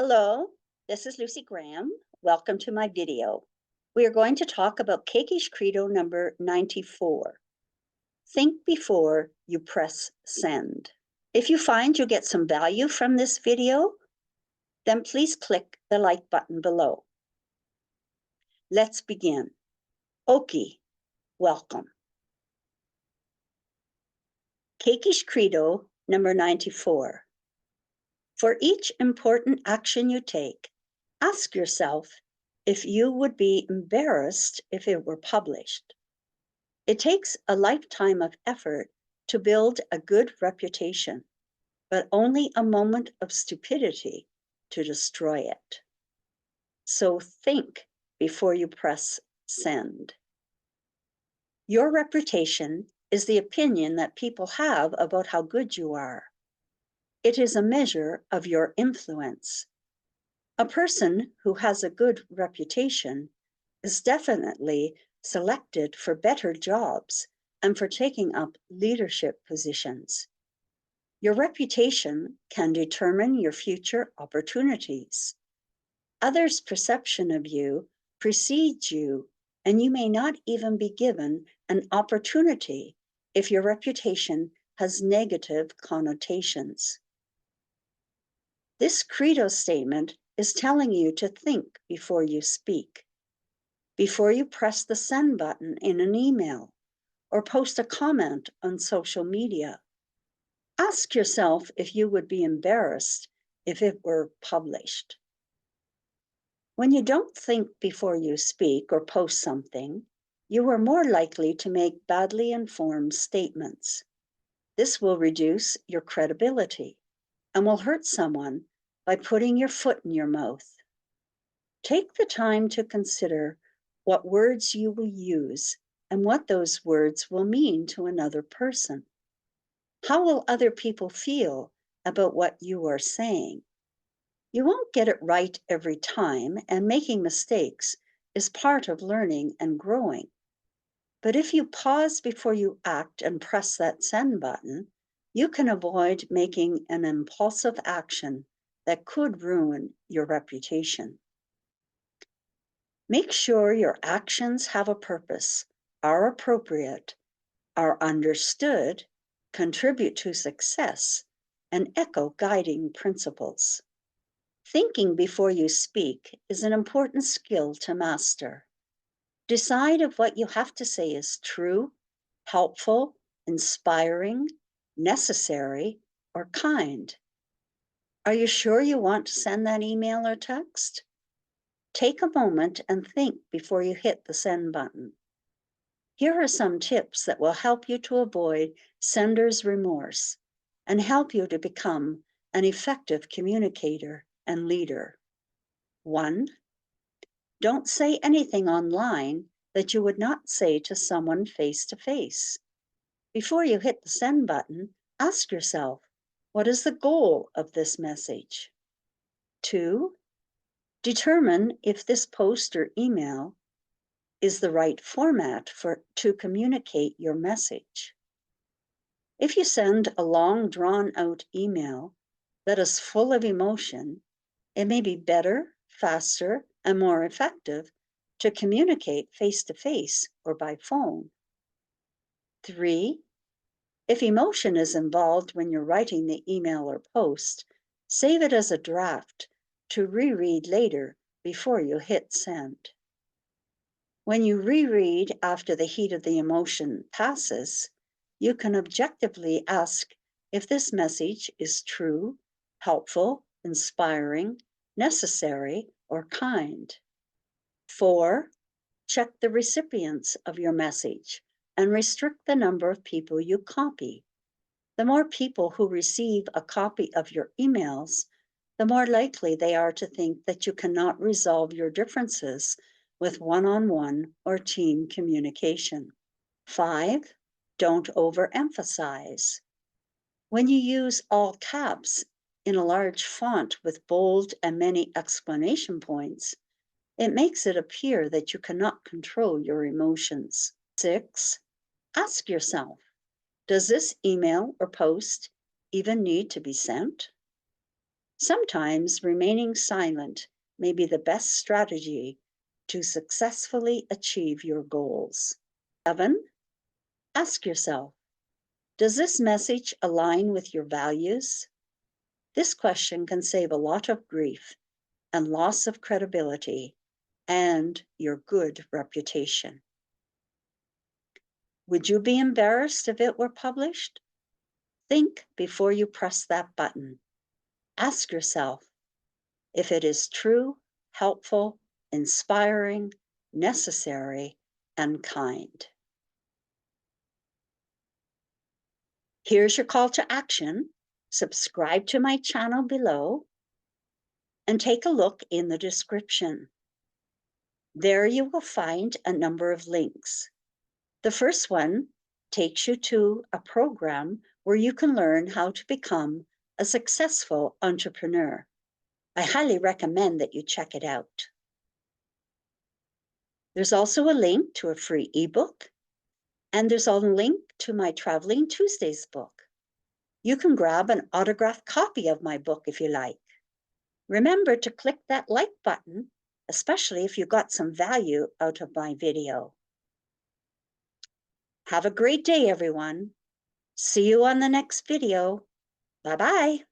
Hello, this is Lucy Graham. Welcome to my video. We are going to talk about Kekich Credo number 94. Think before you press send. If you find you get some value from this video, then please click the like button below. Let's begin. Oki, welcome. Kekich Credo number 94. For each important action you take, ask yourself if you would be embarrassed if it were published. It takes a lifetime of effort to build a good reputation, but only a moment of stupidity to destroy it. So think before you press send. Your reputation is the opinion that people have about how good you are. It is a measure of your influence. A person who has a good reputation is definitely selected for better jobs and for taking up leadership positions. Your reputation can determine your future opportunities. Others' perception of you precedes you, and you may not even be given an opportunity if your reputation has negative connotations. This credo statement is telling you to think before you speak, before you press the send button in an email or post a comment on social media. Ask yourself if you would be embarrassed if it were published. When you don't think before you speak or post something, you are more likely to make badly informed statements. This will reduce your credibility and will hurt someone by putting your foot in your mouth. Take the time to consider what words you will use and what those words will mean to another person. How will other people feel about what you are saying? You won't get it right every time, and making mistakes is part of learning and growing. But if you pause before you act and press that send button, you can avoid making an impulsive action that could ruin your reputation. Make sure your actions have a purpose, are appropriate, are understood, contribute to success, and echo guiding principles. Thinking before you speak is an important skill to master. Decide if what you have to say is true, helpful, inspiring, necessary, or kind. Are you sure you want to send that email or text? Take a moment and think before you hit the send button. Here are some tips that will help you to avoid sender's remorse and help you to become an effective communicator and leader. 1. Don't say anything online that you would not say to someone face to face. Before you hit the send button, ask yourself, what is the goal of this message? 2. Determine if this post or email is the right format to communicate your message. If you send a long, drawn-out email that is full of emotion, it may be better, faster, and more effective to communicate face-to-face or by phone. 3. If emotion is involved when you're writing the email or post, save it as a draft to reread later before you hit send. When you reread after the heat of the emotion passes, you can objectively ask if this message is true, helpful, inspiring, necessary, or kind. 4. Check the recipients of your message and restrict the number of people you copy. The more people who receive a copy of your emails, the more likely they are to think that you cannot resolve your differences with one-on-one or team communication. 5. Don't overemphasize. When you use all caps in a large font with bold and many exclamation points, it makes it appear that you cannot control your emotions. 6. Ask yourself, does this email or post even need to be sent? Sometimes remaining silent may be the best strategy to successfully achieve your goals. 7. Ask yourself, does this message align with your values? This question can save a lot of grief and loss of credibility and your good reputation. Would you be embarrassed if it were published? Think before you press that button. Ask yourself if it is true, helpful, inspiring, necessary, and kind. Here's your call to action. Subscribe to my channel below and take a look in the description. There you will find a number of links. The first one takes you to a program where you can learn how to become a successful entrepreneur. I highly recommend that you check it out. There's also a link to a free ebook, and there's a link to my Traveling Tuesdays book. You can grab an autographed copy of my book if you like. Remember to click that like button, especially if you got some value out of my video. Have a great day, everyone. See you on the next video. Bye-bye.